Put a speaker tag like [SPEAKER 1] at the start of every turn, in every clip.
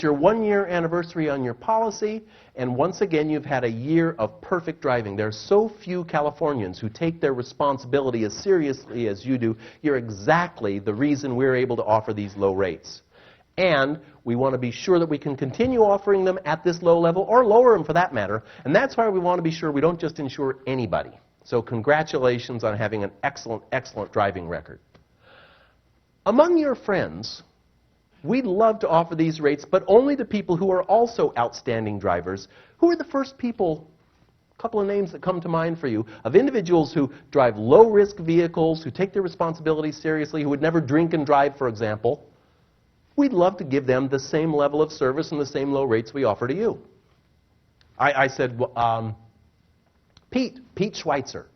[SPEAKER 1] your 1-year anniversary on your policy, and once again, you've had a year of perfect driving. There are so few Californians who take their responsibility as seriously as you do. You're exactly the reason we're able to offer these low rates. And we want to be sure that we can continue offering them at this low level, or lower them for that matter. And that's why we want to be sure we don't just insure anybody. So congratulations on having an excellent, excellent driving record. Among your friends, we'd love to offer these rates, but only to people who are also outstanding drivers. Who are the first people, a couple of names that come to mind for you, of individuals who drive low-risk vehicles, who take their responsibilities seriously, who would never drink and drive, for example? We'd love to give them the same level of service and the same low rates we offer to you. I said, Pete Schweitzer.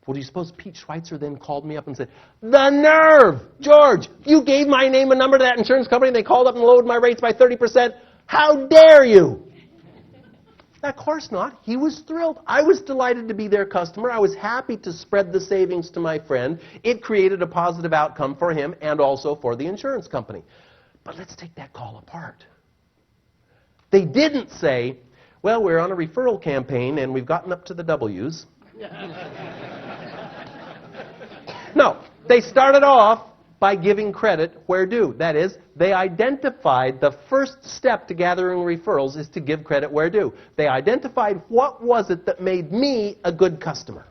[SPEAKER 1] Well, do you suppose Pete Schweitzer then called me up and said, "The nerve! George, you gave my name and number to that insurance company and they called up and lowered my rates by 30%? How dare you?" Of course not. He was thrilled. I was delighted to be their customer. I was happy to spread the savings to my friend. It created a positive outcome for him and also for the insurance company. But let's take that call apart. They didn't say, "Well, we're on a referral campaign and we've gotten up to the W's." No, they started off by giving credit where due. That is, they identified the first step to gathering referrals is to give credit where due. They identified what was it that made me a good customer.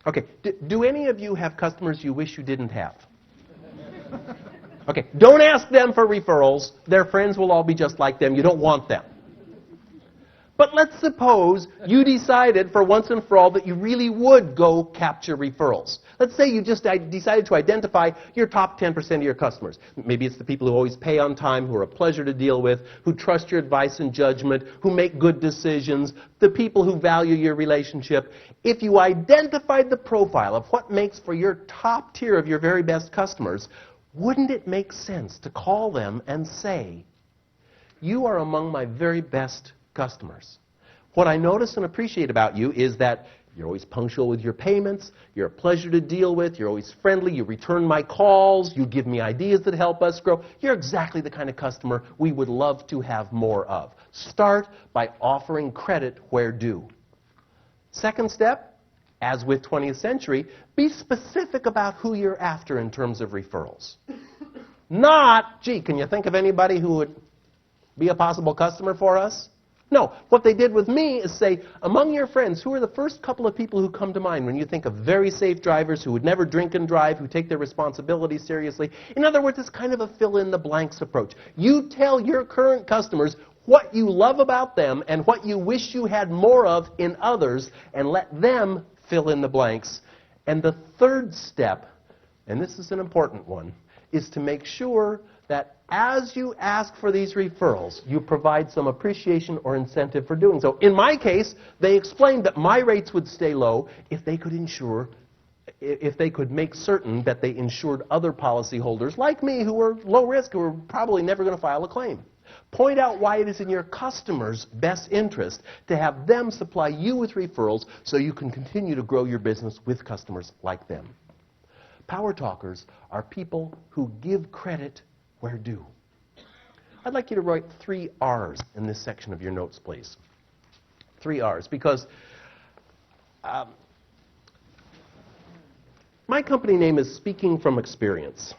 [SPEAKER 1] Okay, do any of you have customers you wish you didn't have? Okay, don't ask them for referrals. Their friends will all be just like them. You don't want them. But let's suppose you decided for once and for all that you really would go capture referrals. Let's say you just decided to identify your top 10% of your customers. Maybe it's the people who always pay on time, who are a pleasure to deal with, who trust your advice and judgment, who make good decisions, the people who value your relationship. If you identified the profile of what makes for your top tier of your very best customers, wouldn't it make sense to call them and say, "You are among my very best customers. What I notice and appreciate about you is that you're always punctual with your payments, you're a pleasure to deal with, you're always friendly, you return my calls, you give me ideas that help us grow. You're exactly the kind of customer we would love to have more of." Start by offering credit where due. Second step, as with 20th Century, be specific about who you're after in terms of referrals. Not, "Gee, can you think of anybody who would be a possible customer for us?" No, what they did with me is say, among your friends, who are the first couple of people who come to mind when you think of very safe drivers who would never drink and drive, who take their responsibilities seriously? In other words, it's kind of a fill-in-the-blanks approach. You tell your current customers what you love about them and what you wish you had more of in others, and let them fill in the blanks. And the third step, and this is an important one, is to make sure that as you ask for these referrals, you provide some appreciation or incentive for doing so. In my case, they explained that my rates would stay low if they could make certain that they insured other policyholders like me who were low risk, who were probably never going to file a claim. Point out why it is in your customers' best interest to have them supply you with referrals so you can continue to grow your business with customers like them. Power talkers are people who give credit where due. I'd like you to write 3 R's in this section of your notes, please. 3 R's, because my company name is Speaking from Experience.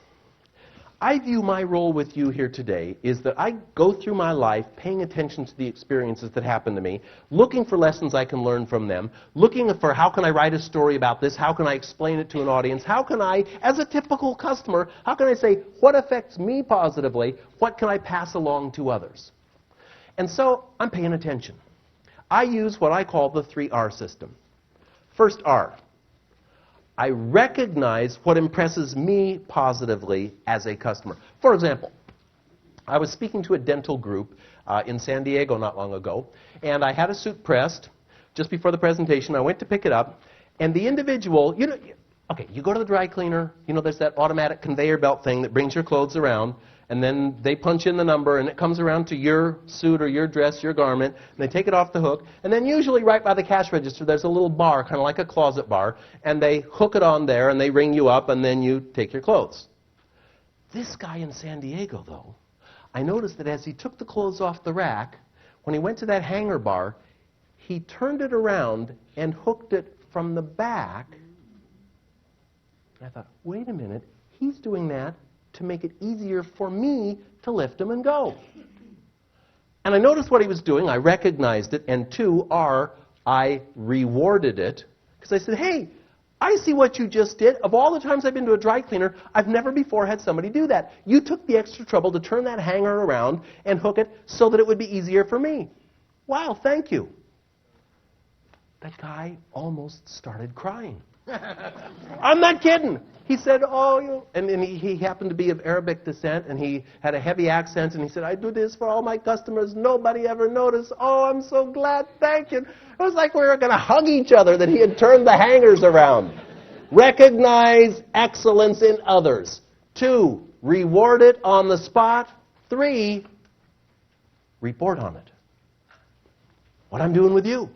[SPEAKER 1] I view my role with you here today is that I go through my life paying attention to the experiences that happen to me, looking for lessons I can learn from them, looking for how can I write a story about this, how can I explain it to an audience, how can I, as a typical customer, how can I say what affects me positively, what can I pass along to others? And so I'm paying attention. I use what I call the 3R system. First R. I recognize what impresses me positively as a customer. For example, I was speaking to a dental group in San Diego not long ago, and I had a suit pressed just before the presentation. I went to pick it up, and the individual, you go to the dry cleaner, there's that automatic conveyor belt thing that brings your clothes around, and then they punch in the number, and it comes around to your suit or your dress, your garment, and they take it off the hook. And then usually right by the cash register, there's a little bar, kind of like a closet bar, and they hook it on there, and they ring you up, and then you take your clothes. This guy in San Diego, though, I noticed that as he took the clothes off the rack, when he went to that hanger bar, he turned it around and hooked it from the back. And I thought, wait a minute, he's doing that to make it easier for me to lift him and go. And I noticed what he was doing. I recognized it. And two, I rewarded it. Because I said, hey, I see what you just did. Of all the times I've been to a dry cleaner, I've never before had somebody do that. You took the extra trouble to turn that hanger around and hook it so that it would be easier for me. Wow, thank you. That guy almost started crying. I'm not kidding. He said, oh, and he happened to be of Arabic descent, and he had a heavy accent, and he said, I do this for all my customers. Nobody ever noticed. Oh, I'm so glad. Thank you. It was like we were going to hug each other that he had turned the hangers around. Recognize excellence in others. 2, reward it on the spot. 3, report on it. What I'm doing with you.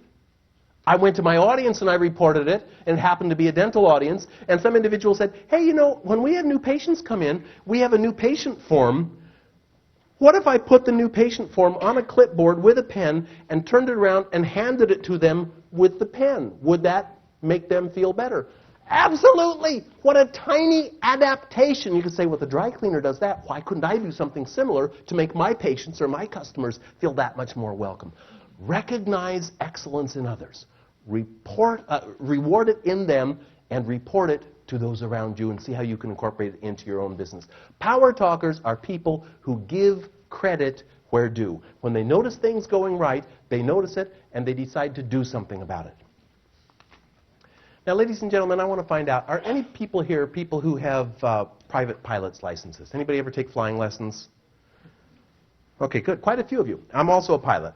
[SPEAKER 1] I went to my audience and I reported it, and it happened to be a dental audience, and some individual said, hey, you know, when we have new patients come in, we have a new patient form. What if I put the new patient form on a clipboard with a pen and turned it around and handed it to them with the pen? Would that make them feel better? Absolutely! What a tiny adaptation. You could say, well, the dry cleaner does that. Why couldn't I do something similar to make my patients or my customers feel that much more welcome? Recognize excellence in others. Reward it in them, and report it to those around you, and see how you can incorporate it into your own business. Power talkers are people who give credit where due. When they notice things going right, they notice it, and they decide to do something about it. Now, ladies and gentlemen, I want to find out, are any people here people who have private pilot's licenses? Anybody ever take flying lessons? Okay, good. Quite a few of you. I'm also a pilot.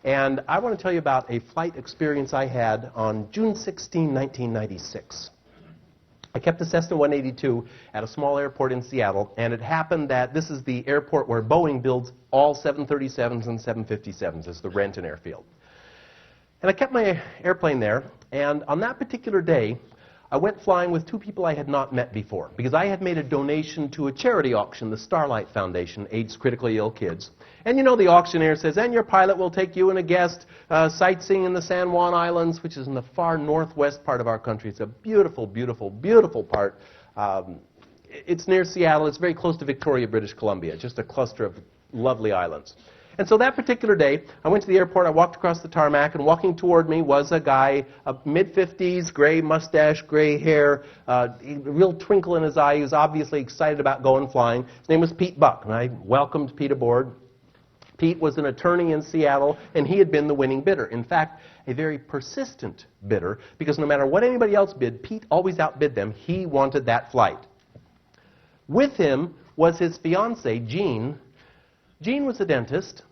[SPEAKER 1] And I want to tell you about a flight experience I had on June 16, 1996. I kept a Cessna 182 at a small airport in Seattle, and it happened that this is the airport where Boeing builds all 737s and 757s. It's the Renton Airfield. And I kept my airplane there, and on that particular day, I went flying with 2 people I had not met before, because I had made a donation to a charity auction, the Starlight Foundation, AIDS Critically Ill Kids. And you know, the auctioneer says, and your pilot will take you and a guest sightseeing in the San Juan Islands, which is in the far northwest part of our country. It's a beautiful, beautiful, beautiful part. It's near Seattle. It's very close to Victoria, British Columbia, just a cluster of lovely islands. And so that particular day, I went to the airport, I walked across the tarmac, and walking toward me was a guy, mid-50s, gray mustache, gray hair, a real twinkle in his eye. He was obviously excited about going flying. His name was Pete Buck, and I welcomed Pete aboard. Pete was an attorney in Seattle, and he had been the winning bidder. In fact, a very persistent bidder, because no matter what anybody else bid, Pete always outbid them. He wanted that flight. With him was his fiancée, Jean. Jean was a dentist,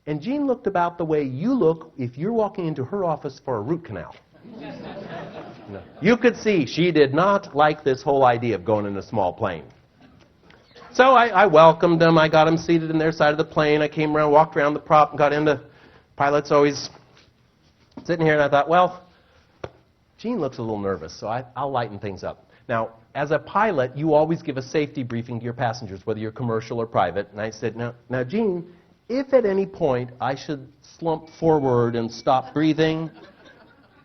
[SPEAKER 1] and Jean looked about the way you look if you're walking into her office for a root canal. No. You could see she did not like this whole idea of going in a small plane. So I welcomed them. I got them seated in their side of the plane. I came around, walked around the prop, and got into. Pilot's always sitting here, and I thought, well, Jean looks a little nervous, so I'll lighten things up. Now, as a pilot, you always give a safety briefing to your passengers, whether you're commercial or private. And I said, now, Jean, if at any point I should slump forward and stop breathing,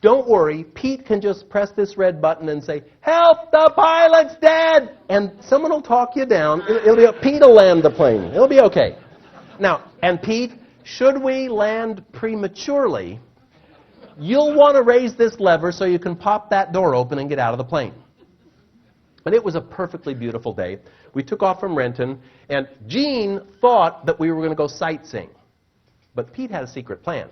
[SPEAKER 1] don't worry. Pete can just press this red button and say, help, the pilot's dead! And someone will talk you down. Pete will land the plane. It'll be okay. Now, and Pete, should we land prematurely, you'll want to raise this lever so you can pop that door open and get out of the plane. But it was a perfectly beautiful day. We took off from Renton, and Jean thought that we were going to go sightseeing. But Pete had a secret plan,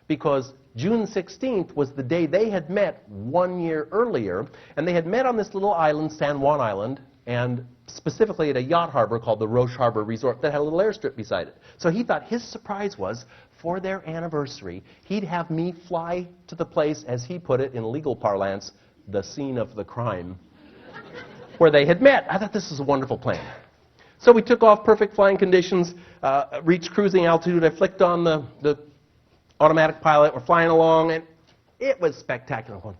[SPEAKER 1] because June 16th was the day they had met 1 year earlier, and they had met on this little island, San Juan Island, and specifically at a yacht harbor called the Roche Harbor Resort that had a little airstrip beside it. So he thought his surprise was, for their anniversary, he'd have me fly to the place, as he put it in legal parlance, the scene of the crime, where they had met. I thought this was a wonderful plan. So we took off, perfect flying conditions, reached cruising altitude. I flicked on the automatic pilot. We're flying along, and it was spectacular. I'm going,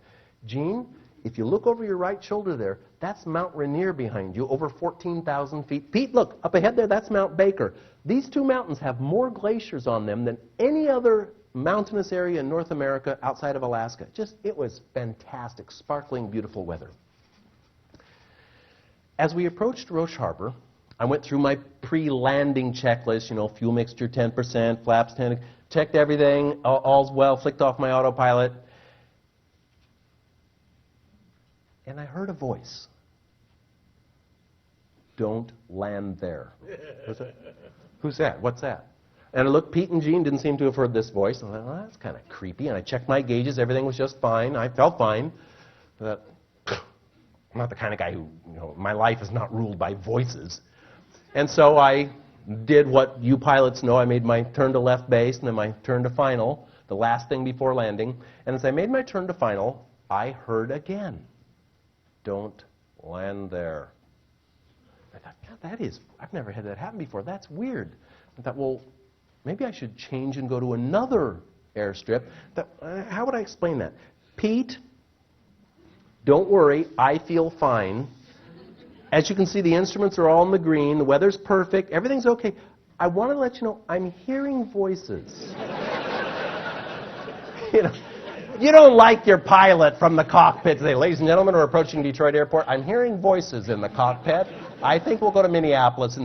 [SPEAKER 1] Jean, if you look over your right shoulder there, that's Mount Rainier behind you, over 14,000 feet. Pete, look, up ahead there, that's Mount Baker. These two mountains have more glaciers on them than any other mountainous area in North America outside of Alaska. It was fantastic, sparkling, beautiful weather. As we approached Roche Harbor, I went through my pre-landing checklist, fuel mixture 10%, flaps 10, checked everything, all's well, flicked off my autopilot. And I heard a voice. Don't land there. Who's that? What's that? And I looked, Pete and Jean didn't seem to have heard this voice. And I thought, well, that's kind of creepy. And I checked my gauges. Everything was just fine. I felt fine. But I'm not the kind of guy who, my life is not ruled by voices. And so I did what you pilots know. I made my turn to left base and then my turn to final, the last thing before landing. And as I made my turn to final, I heard again, don't land there. I thought, God, I've never had that happen before. That's weird. I thought, well, maybe I should change and go to another airstrip. How would I explain that? Pete, don't worry, I feel fine. As you can see, the instruments are all in the green. The weather's perfect. Everything's okay. I want to let you know I'm hearing voices. You don't like your pilot from the cockpit today. Ladies and gentlemen, we're approaching Detroit Airport. I'm hearing voices in the cockpit. I think we'll go to Minneapolis.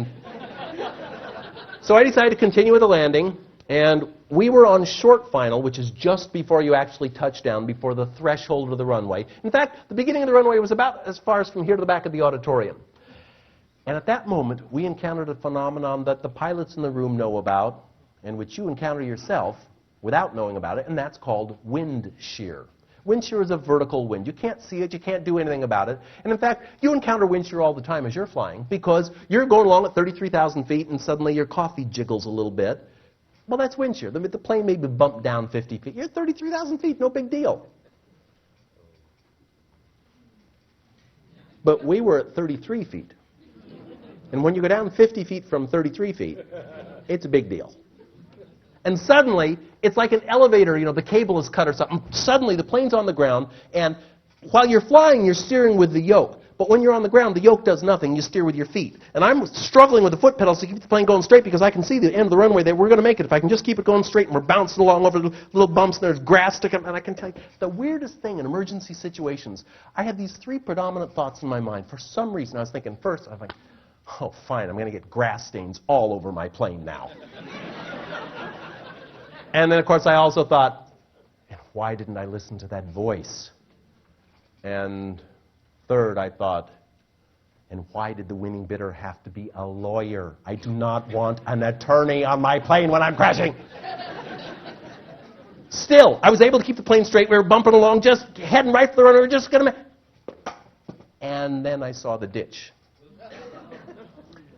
[SPEAKER 1] So I decided to continue with the landing, and we were on short final, which is just before you actually touch down, before the threshold of the runway. In fact, the beginning of the runway was about as far as from here to the back of the auditorium. And at that moment, we encountered a phenomenon that the pilots in the room know about, and which you encounter yourself without knowing about it, and that's called wind shear. Wind shear is a vertical wind. You can't see it. You can't do anything about it. And in fact, you encounter wind shear all the time as you're flying because you're going along at 33,000 feet and suddenly your coffee jiggles a little bit. Well, that's wind shear. The plane may be bumped down 50 feet. You're at 33,000 feet. No big deal. But we were at 33 feet. And when you go down 50 feet from 33 feet, it's a big deal. And suddenly, it's like an elevator, the cable is cut or something. Suddenly, the plane's on the ground, and while you're flying, you're steering with the yoke. But when you're on the ground, the yoke does nothing. You steer with your feet. And I'm struggling with the foot pedals to keep the plane going straight because I can see the end of the runway that we're going to make it. If I can just keep it going straight, and we're bouncing along over little bumps, and there's grass sticking. And I can tell you, the weirdest thing in emergency situations, I had these three predominant thoughts in my mind. For some reason, I was thinking, first, I was like, oh, fine, I'm going to get grass stains all over my plane now. And then, of course, I also thought, why didn't I listen to that voice? And third, I thought, and why did the winning bidder have to be a lawyer? I do not want an attorney on my plane when I'm crashing. Still, I was able to keep the plane straight. We were bumping along, just heading right for the runway. We were just going to... And then I saw the ditch.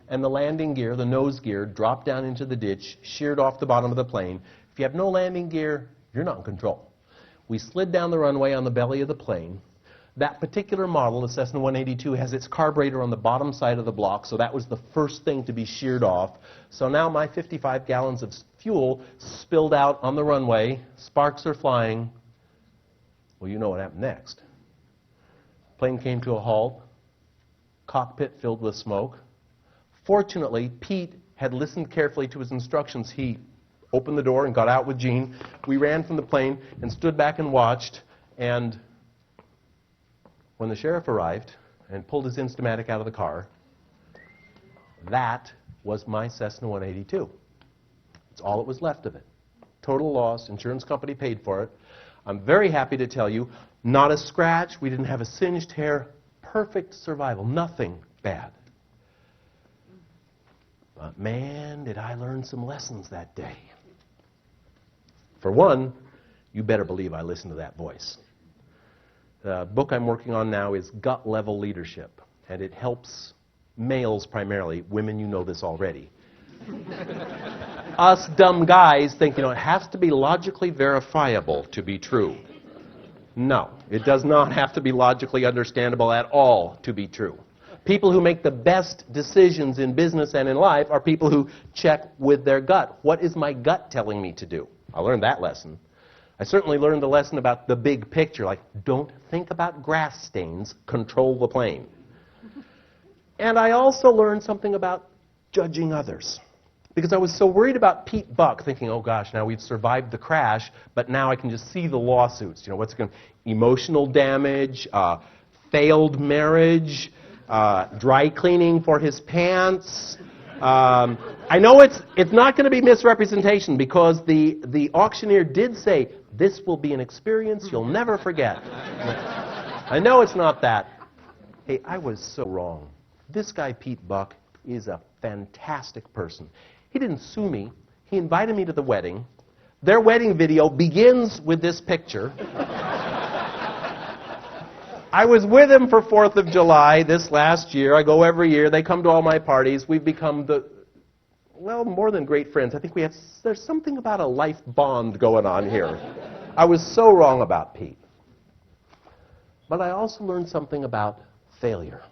[SPEAKER 1] And the landing gear, the nose gear, dropped down into the ditch, sheared off the bottom of the plane. If you have no landing gear, you're not in control. We slid down the runway on the belly of the plane. That particular model, the Cessna 182, has its carburetor on the bottom side of the block, so that was the first thing to be sheared off. So now my 55 gallons of fuel spilled out on the runway. Sparks are flying. Well, you know what happened next. Plane came to a halt. Cockpit filled with smoke. Fortunately, Pete had listened carefully to his instructions. He opened the door and got out with Jean. We ran from the plane and stood back and watched. And when the sheriff arrived and pulled his Instamatic out of the car, that was my Cessna 182. That's all that was left of it. Total loss. Insurance company paid for it. I'm very happy to tell you, not a scratch. We didn't have a singed hair. Perfect survival. Nothing bad. But man, did I learn some lessons that day. For one, you better believe I listened to that voice. The book I'm working on now is Gut Level Leadership, and it helps males primarily. Women, you know this already. Us dumb guys think, it has to be logically verifiable to be true. No, it does not have to be logically understandable at all to be true. People who make the best decisions in business and in life are people who check with their gut. What is my gut telling me to do? I learned that lesson. I certainly learned the lesson about the big picture, like don't think about grass stains, control the plane. And I also learned something about judging others. Because I was so worried about Pete Buck, thinking, oh gosh, now we've survived the crash, but now I can just see the lawsuits. You know, what's going to, emotional damage, failed marriage, dry cleaning for his pants. I know it's not going to be misrepresentation because the auctioneer did say, this will be an experience you'll never forget. I know it's not that. Hey, I was so wrong. This guy, Pete Buck, is a fantastic person. He didn't sue me. He invited me to the wedding. Their wedding video begins with this picture. I was with him for 4th of July this last year. I go every year. They come to all my parties. We've become more than great friends. I think there's something about a life bond going on here. I was so wrong about Pete. But I also learned something about failure.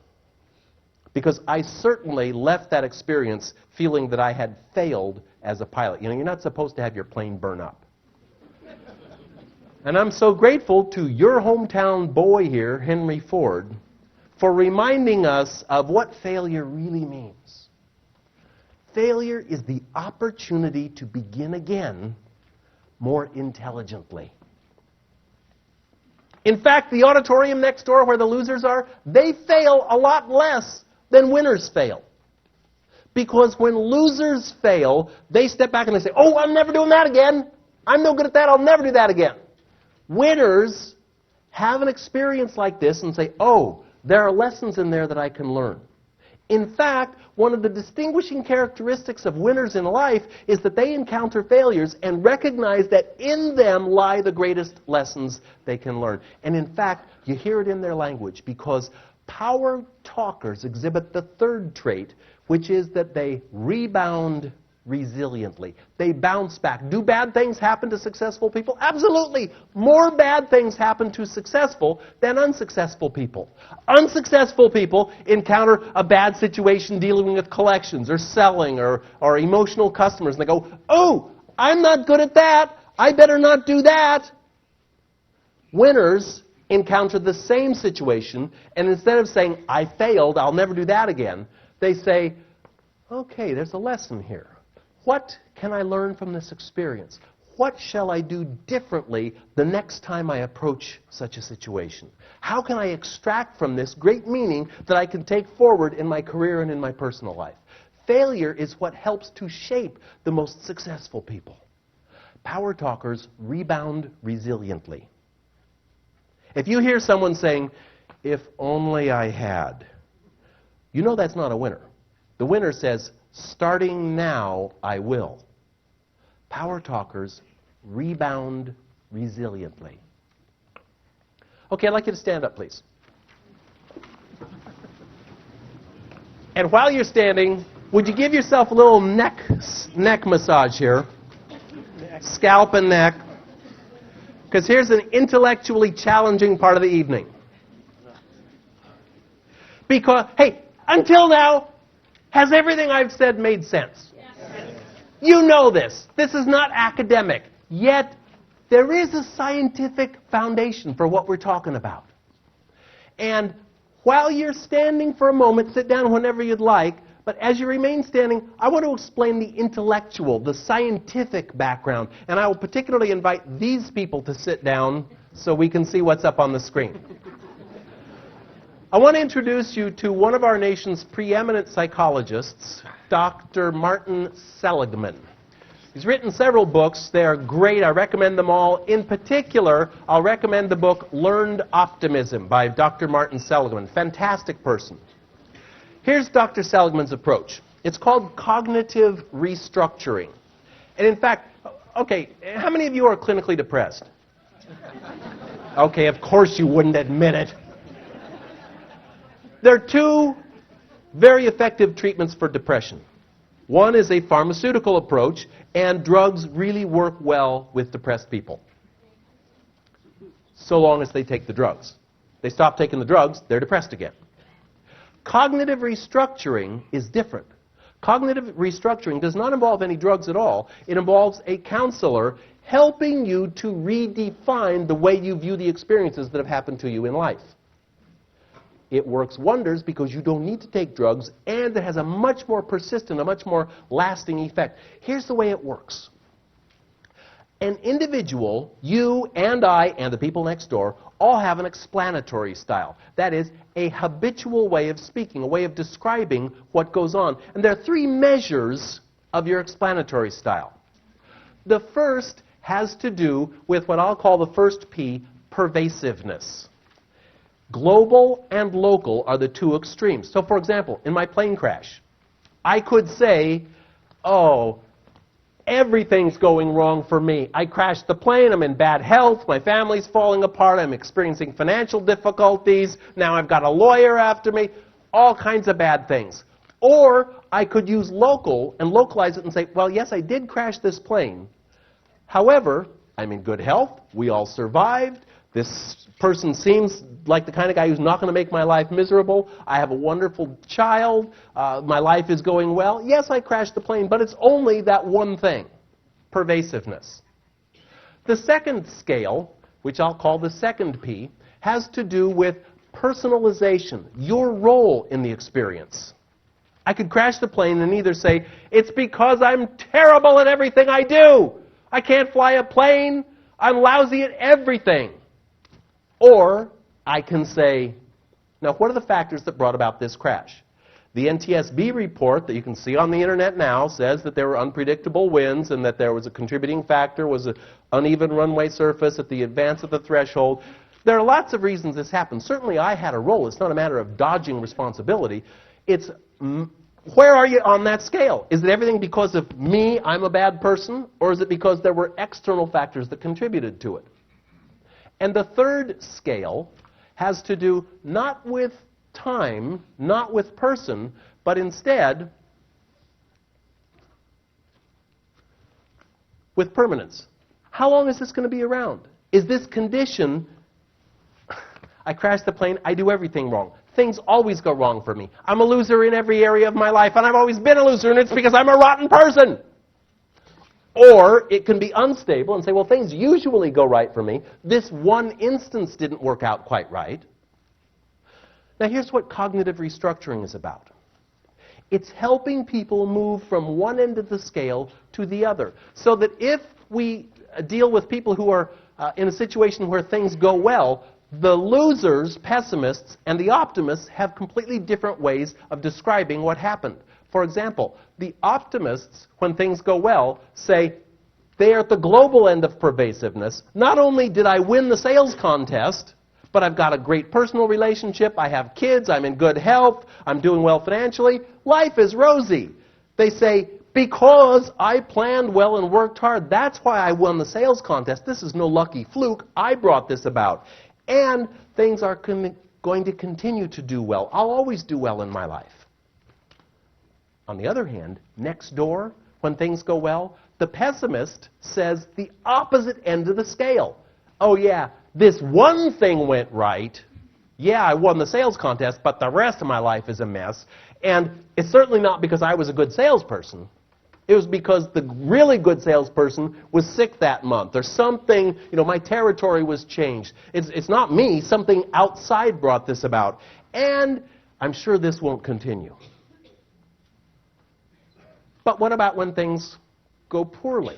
[SPEAKER 1] Because I certainly left that experience feeling that I had failed as a pilot. You know, you're not supposed to have your plane burn up. And I'm so grateful to your hometown boy here, Henry Ford, for reminding us of what failure really means. Failure is the opportunity to begin again more intelligently. In fact, the auditorium next door where the losers are, they fail a lot less than winners fail. Because when losers fail, they step back and they say, oh, I'm never doing that again. I'm no good at that. I'll never do that again. Winners have an experience like this and say, oh, there are lessons in there that I can learn. In fact, one of the distinguishing characteristics of winners in life is that they encounter failures and recognize that in them lie the greatest lessons they can learn. And in fact, you hear it in their language because power talkers exhibit the third trait, which is that they rebound resiliently. They bounce back. Do bad things happen to successful people? Absolutely. More bad things happen to successful than unsuccessful people. Unsuccessful people encounter a bad situation dealing with collections or selling or emotional customers, and they go, oh, I'm not good at that. I better not do that. Winners encounter the same situation, and instead of saying, I failed, I'll never do that again, they say, okay, there's a lesson here. What can I learn from this experience? What shall I do differently the next time I approach such a situation? How can I extract from this great meaning that I can take forward in my career and in my personal life? Failure is what helps to shape the most successful people. Power talkers rebound resiliently. If you hear someone saying, if only I had, you know that's not a winner. The winner says, starting now, I will. Power talkers rebound resiliently. Okay, I'd like you to stand up, please. And while you're standing, would you give yourself a little neck massage here? Scalp and neck. Because here's an intellectually challenging part of the evening. Because, hey, until now, has everything I've said made sense? Yes. You know this. This is not academic. Yet, there is a scientific foundation for what we're talking about. And while you're standing for a moment, sit down whenever you'd like, but as you remain standing, I want to explain the intellectual, the scientific background. And I will particularly invite these people to sit down so we can see what's up on the screen. I want to introduce you to one of our nation's preeminent psychologists, Dr. Martin Seligman. He's written several books. They are great. I recommend them all. In particular, I'll recommend the book Learned Optimism by Dr. Martin Seligman. Fantastic person. Here's Dr. Seligman's approach. It's called cognitive restructuring. And in fact, okay, how many of you are clinically depressed? Okay, of course you wouldn't admit it. There are two very effective treatments for depression. One is a pharmaceutical approach, and drugs really work well with depressed people. So long as they take the drugs. They stop taking the drugs, they're depressed again. Cognitive restructuring is different. Cognitive restructuring does not involve any drugs at all. It involves a counselor helping you to redefine the way you view the experiences that have happened to you in life. It works wonders because you don't need to take drugs, and it has a much more persistent, a much more lasting effect. Here's the way it works. An individual, you and I and the people next door, all have an explanatory style. That is, a habitual way of speaking, a way of describing what goes on. And there are three measures of your explanatory style. The first has to do with what I'll call the first P, pervasiveness. Global and local are the two extremes. So, for example, in my plane crash, I could say, oh, everything's going wrong for me. I crashed the plane, I'm in bad health, my family's falling apart, I'm experiencing financial difficulties, now I've got a lawyer after me, all kinds of bad things. Or I could use local and localize it and say, well, yes, I did crash this plane. However, I'm in good health, we all survived, this person seems like the kind of guy who's not going to make my life miserable. I have a wonderful child. My life is going well. Yes, I crashed the plane, but it's only that one thing, pervasiveness. The second scale, which I'll call the second P, has to do with personalization, your role in the experience. I could crash the plane and either say, it's because I'm terrible at everything I do. I can't fly a plane. I'm lousy at everything. Or I can say, now what are the factors that brought about this crash? The NTSB report that you can see on the internet now says that there were unpredictable winds and that there was a contributing factor, was an uneven runway surface at the advance of the threshold. There are lots of reasons this happened. Certainly I had a role. It's not a matter of dodging responsibility. It's where are you on that scale? Is it everything because of me, I'm a bad person, or is it because there were external factors that contributed to it? And the third scale has to do not with time, not with person, but instead with permanence. How long is this going to be around? Is this condition, I crashed the plane, I do everything wrong. Things always go wrong for me. I'm a loser in every area of my life, and I've always been a loser, and it's because I'm a rotten person. Or it can be unstable and say, well, things usually go right for me. This one instance didn't work out quite right. Now, here's what cognitive restructuring is about. It's helping people move from one end of the scale to the other. So that if we deal with people who are in a situation where things go well, the losers, pessimists, and the optimists have completely different ways of describing what happened. For example, the optimists, when things go well, say, they are at the global end of pervasiveness. Not only did I win the sales contest, but I've got a great personal relationship, I have kids, I'm in good health, I'm doing well financially, life is rosy. They say, because I planned well and worked hard, that's why I won the sales contest. This is no lucky fluke, I brought this about. And things are going to continue to do well. I'll always do well in my life. On the other hand, next door, when things go well, the pessimist says the opposite end of the scale. Oh yeah, this one thing went right. Yeah, I won the sales contest, but the rest of my life is a mess. And it's certainly not because I was a good salesperson. It was because the really good salesperson was sick that month, or something, my territory was changed. It's not me, something outside brought this about. And I'm sure this won't continue. But what about when things go poorly?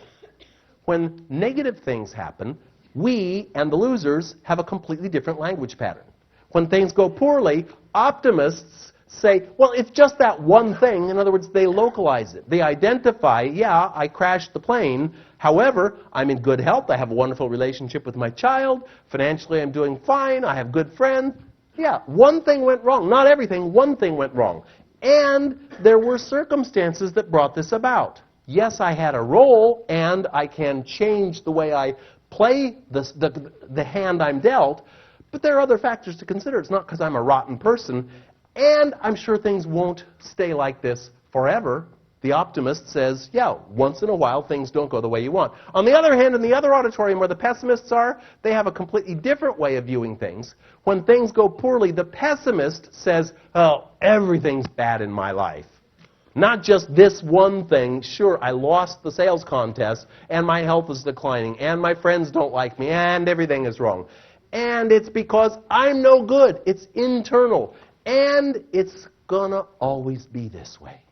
[SPEAKER 1] When negative things happen, we and the losers have a completely different language pattern. When things go poorly, optimists say, well, it's just that one thing. In other words, they localize it. They identify, yeah, I crashed the plane. However, I'm in good health. I have a wonderful relationship with my child. Financially, I'm doing fine. I have good friends. Yeah, one thing went wrong. Not everything. One thing went wrong. And there were circumstances that brought this about. Yes, I had a role, and I can change the way I play the hand I'm dealt, but there are other factors to consider. It's not because I'm a rotten person, and I'm sure things won't stay like this forever. The optimist says, yeah, once in a while things don't go the way you want. On the other hand, in the other auditorium where the pessimists are, they have a completely different way of viewing things. When things go poorly, the pessimist says, oh, everything's bad in my life. Not just this one thing. Sure, I lost the sales contest, and my health is declining, and my friends don't like me, and everything is wrong. And it's because I'm no good. It's internal. And it's gonna always be this way.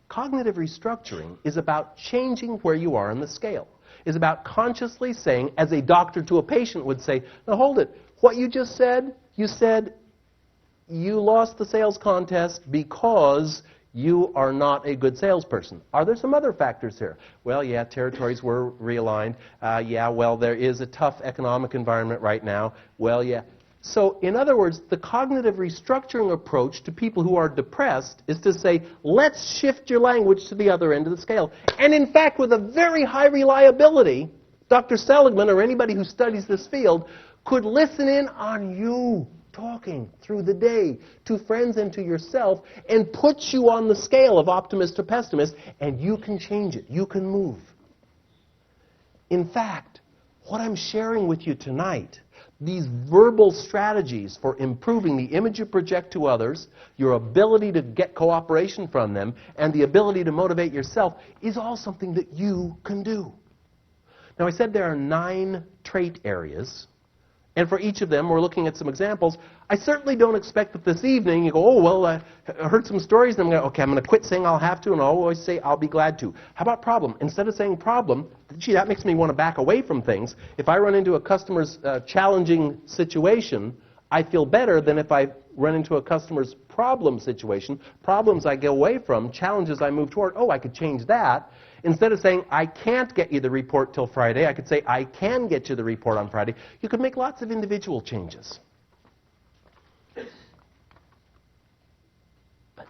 [SPEAKER 1] Cognitive restructuring is about changing where you are on the scale. It's about consciously saying, as a doctor to a patient would say, now hold it, what you just said, you said you lost the sales contest because you are not a good salesperson. Are there some other factors here? Well, yeah, territories were realigned. Yeah, well, there is a tough economic environment right now. Well, yeah. So, in other words, the cognitive restructuring approach to people who are depressed is to say, let's shift your language to the other end of the scale. And in fact, with a very high reliability, Dr. Seligman or anybody who studies this field could listen in on you talking through the day to friends and to yourself and put you on the scale of optimist to pessimist, and you can change it. You can move. In fact, what I'm sharing with you tonight, these verbal strategies for improving the image you project to others, your ability to get cooperation from them, and the ability to motivate yourself is all something that you can do. Now, I said there are 9 trait areas, and for each of them, we're looking at some examples. I certainly don't expect that this evening you go, oh, well, I heard some stories, and I'm going to, okay, I'm going to quit saying I'll have to, and I'll always say I'll be glad to. How about problem? Instead of saying problem, gee, that makes me want to back away from things. If I run into a customer's challenging situation, I feel better than if I run into a customer's problem situation. Problems I get away from, challenges I move toward. Oh, I could change that. Instead of saying, I can't get you the report till Friday, I could say, I can get you the report on Friday. You could make lots of individual changes. But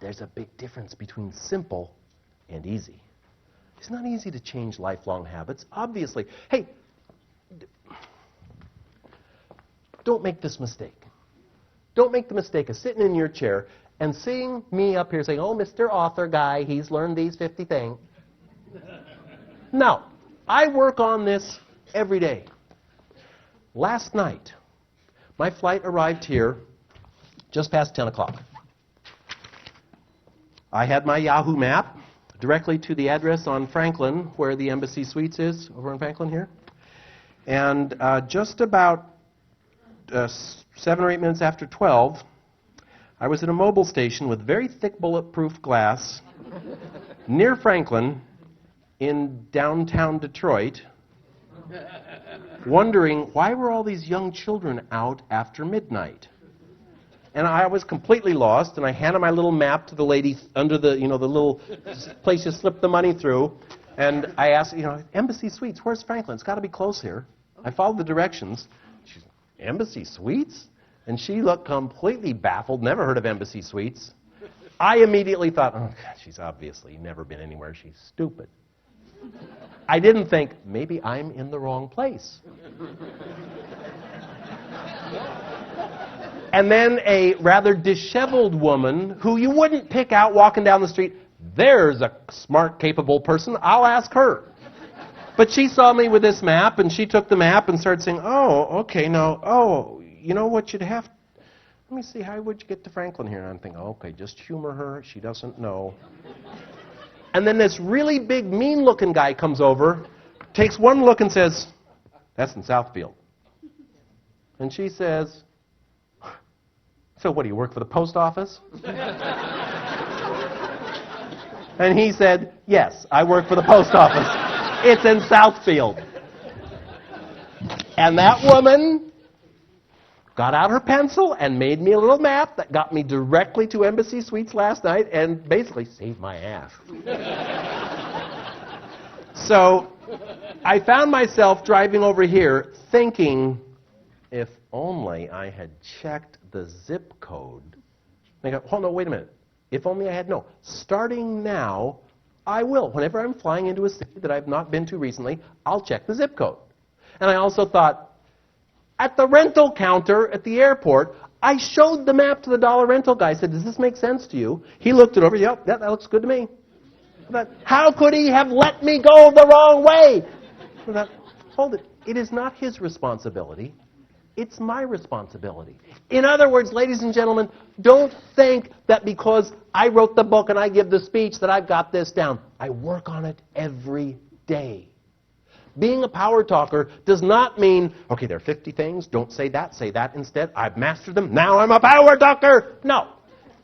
[SPEAKER 1] there's a big difference between simple and easy. It's not easy to change lifelong habits, obviously. Hey, don't make this mistake. Don't make the mistake of sitting in your chair and seeing me up here saying, oh, Mr. Author guy, he's learned these 50 things. No, I work on this every day. Last night, my flight arrived here just past 10 o'clock. I had my Yahoo map directly to the address on Franklin, where the Embassy Suites is, over in Franklin here. And just about 7 or 8 minutes after 12, I was at a mobile station with very thick bulletproof glass near Franklin in downtown Detroit, wondering why were all these young children out after midnight. And I was completely lost, and I handed my little map to the lady under the, the little place you slip the money through, and I asked, Embassy Suites, where's Franklin? It's got to be close here. I followed the directions. She's, Embassy Suites? And she looked completely baffled, never heard of Embassy Suites. I immediately thought, oh, God, she's obviously never been anywhere. She's stupid. I didn't think, maybe I'm in the wrong place. And then a rather disheveled woman who you wouldn't pick out walking down the street, there's a smart, capable person, I'll ask her. But she saw me with this map, and she took the map and started saying, oh, okay, now, oh, you know what you'd have, let me see, how would you get to Franklin here? And I'm thinking, okay, just humor her, she doesn't know. And then this really big, mean-looking guy comes over, takes one look and says, that's in Southfield. And she says, so what, do you work for the post office? And he said, yes, I work for the post office. It's in Southfield. And that woman got out her pencil and made me a little map that got me directly to Embassy Suites last night and basically saved my ass. So I found myself driving over here thinking, if only I had checked the zip code. And I go, oh, no, wait a minute. If only I had, no. Starting now, I will. Whenever I'm flying into a city that I've not been to recently, I'll check the zip code. And I also thought, at the rental counter at the airport, I showed the map to the dollar rental guy. I said, does this make sense to you? He looked it over. Yep, that looks good to me. But how could he have let me go the wrong way? I thought, hold it. It is not his responsibility. It's my responsibility. In other words, ladies and gentlemen, don't think that because I wrote the book and I give the speech that I've got this down. I work on it every day. Being a power talker does not mean, okay, there are 50 things, don't say that instead. I've mastered them, now I'm a power talker. No.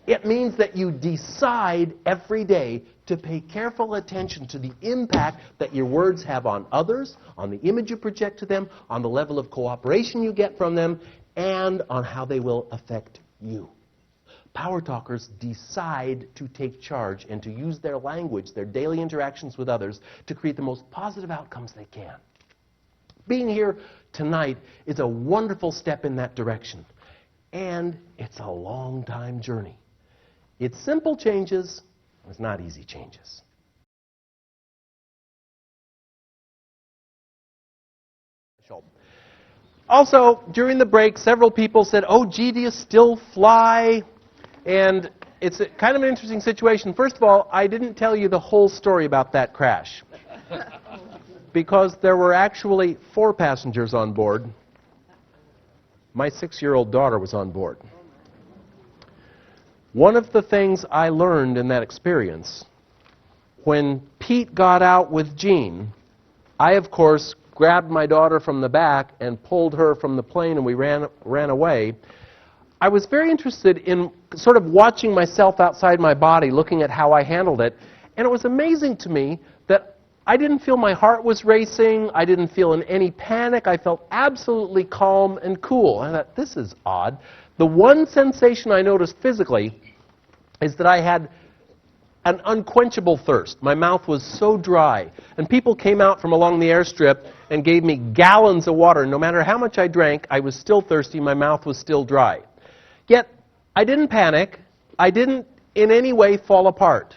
[SPEAKER 1] It means that you decide every day to pay careful attention to the impact that your words have on others, on the image you project to them, on the level of cooperation you get from them, and on how they will affect you. Power talkers decide to take charge and to use their language, their daily interactions with others, to create the most positive outcomes they can. Being here tonight is a wonderful step in that direction. And it's a long time journey. It's simple changes, it's not easy changes. Also, during the break, several people said, oh, gee, do you still fly? And it's kind of an interesting situation. First of all, I didn't tell you the whole story about that crash. Because there were actually 4 passengers on board. My 6-year-old daughter was on board. One of the things I learned in that experience, when Pete got out with Jean, I, of course, grabbed my daughter from the back and pulled her from the plane, and we ran away. I was very interested in sort of watching myself outside my body, looking at how I handled it, and it was amazing to me that I didn't feel my heart was racing, I didn't feel in any panic, I felt absolutely calm and cool. I thought, this is odd. The one sensation I noticed physically is that I had an unquenchable thirst. My mouth was so dry. And people came out from along the airstrip and gave me gallons of water. No matter how much I drank, I was still thirsty, my mouth was still dry. Yet, I didn't panic. I didn't in any way fall apart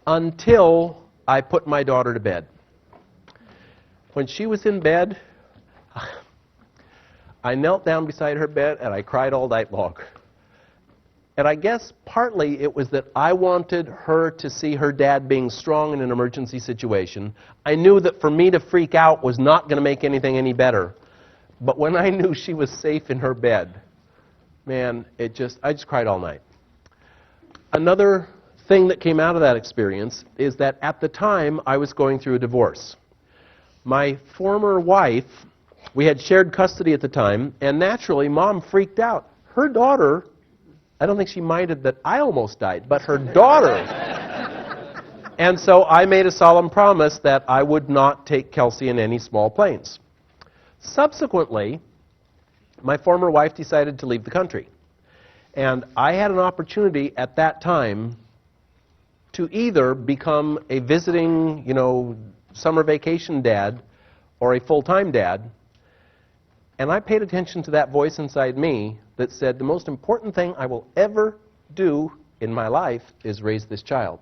[SPEAKER 1] until I put my daughter to bed. When she was in bed, I knelt down beside her bed and I cried all night long. And I guess partly it was that I wanted her to see her dad being strong in an emergency situation. I knew that for me to freak out was not going to make anything any better. But when I knew she was safe in her bed, man, I just cried all night. Another thing that came out of that experience is that at the time I was going through a divorce. My former wife, we had shared custody at the time, and naturally Mom freaked out. Her daughter, I don't think she minded that I almost died, but her daughter. And so I made a solemn promise that I would not take Kelsey in any small planes. Subsequently, my former wife decided to leave the country. And I had an opportunity at that time to either become a visiting, summer vacation dad or a full-time dad. And I paid attention to that voice inside me that said, the most important thing I will ever do in my life is raise this child.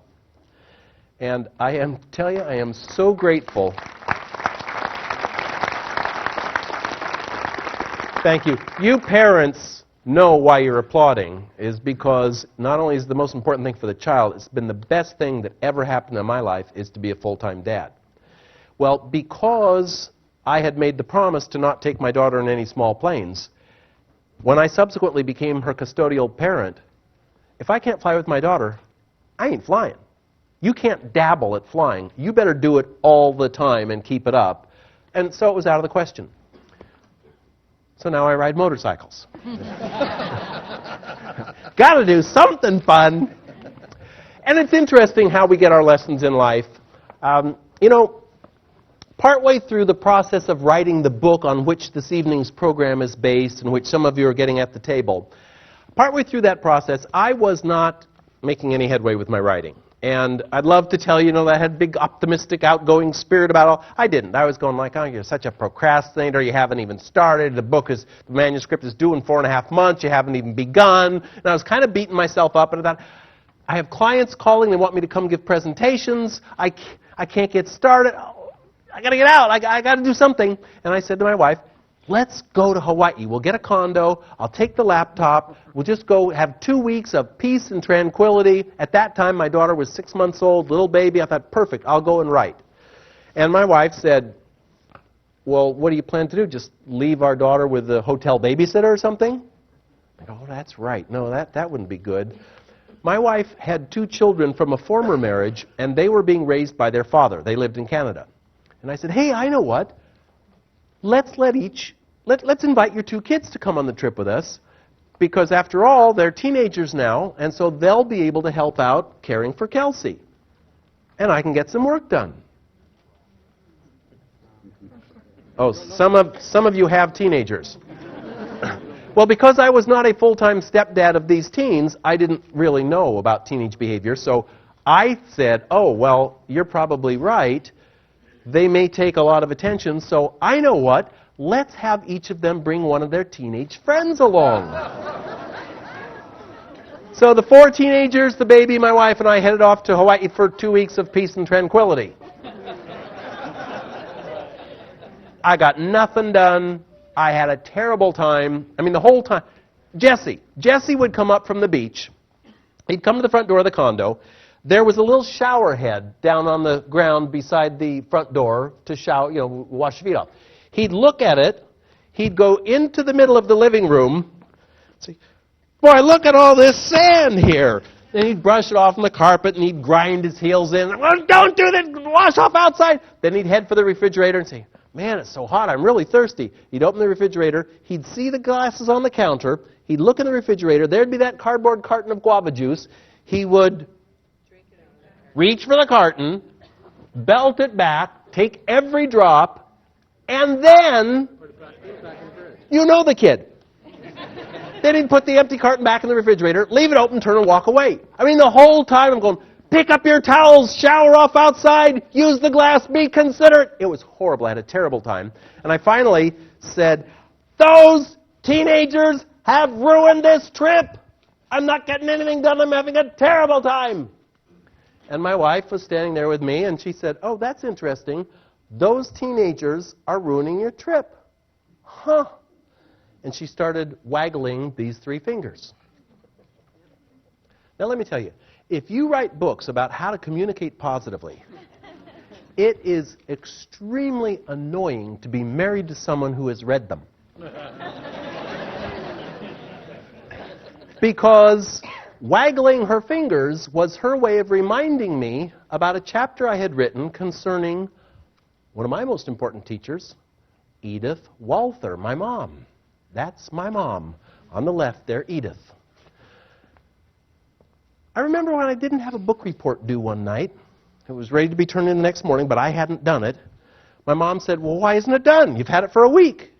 [SPEAKER 1] And I am so grateful. Thank you. You parents know why you're applauding, is because not only is it the most important thing for the child, it's been the best thing that ever happened in my life is to be a full-time dad. Well, because I had made the promise to not take my daughter in any small planes, when I subsequently became her custodial parent, if I can't fly with my daughter, I ain't flying. You can't dabble at flying. You better do it all the time and keep it up. And so it was out of the question. So now I ride motorcycles. Got to do something fun. And it's interesting how we get our lessons in life. Partway through the process of writing the book on which this evening's program is based and which some of you are getting at the table, partway through that process, I was not making any headway with my writing. And I'd love to tell you, that I had a big optimistic, outgoing spirit about it all. I didn't. I was going like, oh, you're such a procrastinator. You haven't even started. The manuscript is due in 4.5 months. You haven't even begun. And I was kind of beating myself up. And I thought, I have clients calling. They want me to come give presentations. I can't get started. I got to get out. I got to do something. And I said to my wife, let's go to Hawaii. We'll get a condo. I'll take the laptop. We'll just go have 2 weeks of peace and tranquility. At that time, my daughter was 6 months old, little baby. I thought, perfect, I'll go and write. And my wife said, well, what do you plan to do? Just leave our daughter with the hotel babysitter or something? I go, oh, that's right. No, that wouldn't be good. My wife had 2 children from a former marriage, and they were being raised by their father. They lived in Canada. And I said, hey, I know what. Let's invite your 2 kids to come on the trip with us, because after all, they're teenagers now, and so they'll be able to help out caring for Kelsey. And I can get some work done. Oh, some of you have teenagers. Well, because I was not a full-time stepdad of these teens, I didn't really know about teenage behavior. So I said, oh, well, you're probably right. They may take a lot of attention, so I know what. Let's have each of them bring one of their teenage friends along. So the 4 teenagers, the baby, my wife, and I headed off to Hawaii for 2 weeks of peace and tranquility. I got nothing done. I had a terrible time. I mean, the whole time. Jesse would come up from the beach. He'd come to the front door of the condo. There was a little shower head down on the ground beside the front door to shower, wash your feet off. He'd look at it. He'd go into the middle of the living room. Say, boy, look at all this sand here. Then he'd brush it off on the carpet and he'd grind his heels in. Well, don't do that. Wash off outside. Then he'd head for the refrigerator and say, man, it's so hot. I'm really thirsty. He'd open the refrigerator. He'd see the glasses on the counter. He'd look in the refrigerator. There'd be that cardboard carton of guava juice. He would reach for the carton, belt it back, take every drop, and then, you know the kid. Then he'd put the empty carton back in the refrigerator, leave it open, turn and walk away. I mean, the whole time I'm going, pick up your towels, shower off outside, use the glass, be considerate. It was horrible. I had a terrible time. And I finally said, those teenagers have ruined this trip. I'm not getting anything done. I'm having a terrible time. And my wife was standing there with me, and she said, oh, that's interesting. Those teenagers are ruining your trip. Huh. And she started waggling these 3 fingers. Now, let me tell you. If you write books about how to communicate positively, it is extremely annoying to be married to someone who has read them. Because waggling her fingers was her way of reminding me about a chapter I had written concerning one of my most important teachers, Edith Walther, my mom. That's my mom. On the left there, Edith. I remember when I didn't have a book report due one night. It was ready to be turned in the next morning, but I hadn't done it. My mom said, well, why isn't it done? You've had it for a week.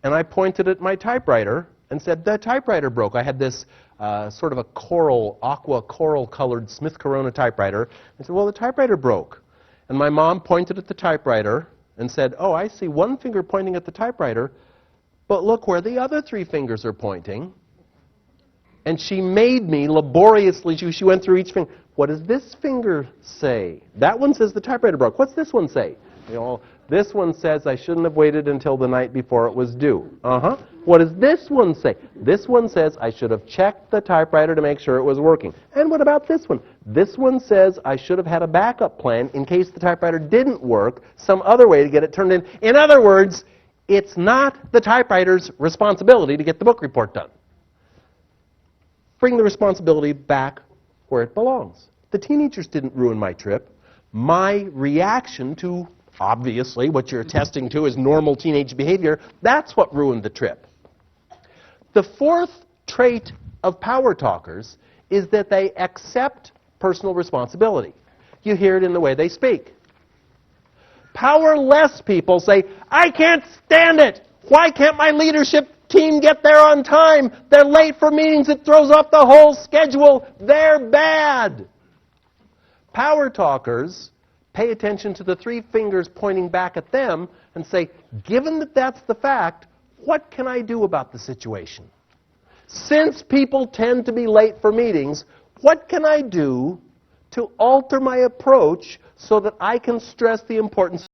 [SPEAKER 1] And I pointed at my typewriter and said, the typewriter broke. I had this sort of a aqua coral-colored Smith Corona typewriter. I said, well, the typewriter broke. And my mom pointed at the typewriter and said, oh, I see one finger pointing at the typewriter, but look where the other 3 fingers are pointing. And she made me laboriously, she went through each finger. What does this finger say? That one says the typewriter broke. What's this one say? This one says I shouldn't have waited until the night before it was due. What does this one say? This one says I should have checked the typewriter to make sure it was working. And what about this one? This one says I should have had a backup plan in case the typewriter didn't work, some other way to get it turned in. In other words, it's not the typewriter's responsibility to get the book report done. Bring the responsibility back where it belongs. The teenagers didn't ruin my trip. My reaction to, obviously, what you're attesting to is normal teenage behavior, that's what ruined the trip. The 4th trait of power talkers is that they accept personal responsibility. You hear it in the way they speak. Powerless people say, I can't stand it. Why can't my leadership team get there on time? They're late for meetings. It throws off the whole schedule. They're bad. Power talkers pay attention to the 3 fingers pointing back at them and say, given that that's the fact, what can I do about the situation? Since people tend to be late for meetings, what can I do to alter my approach so that I can stress the importance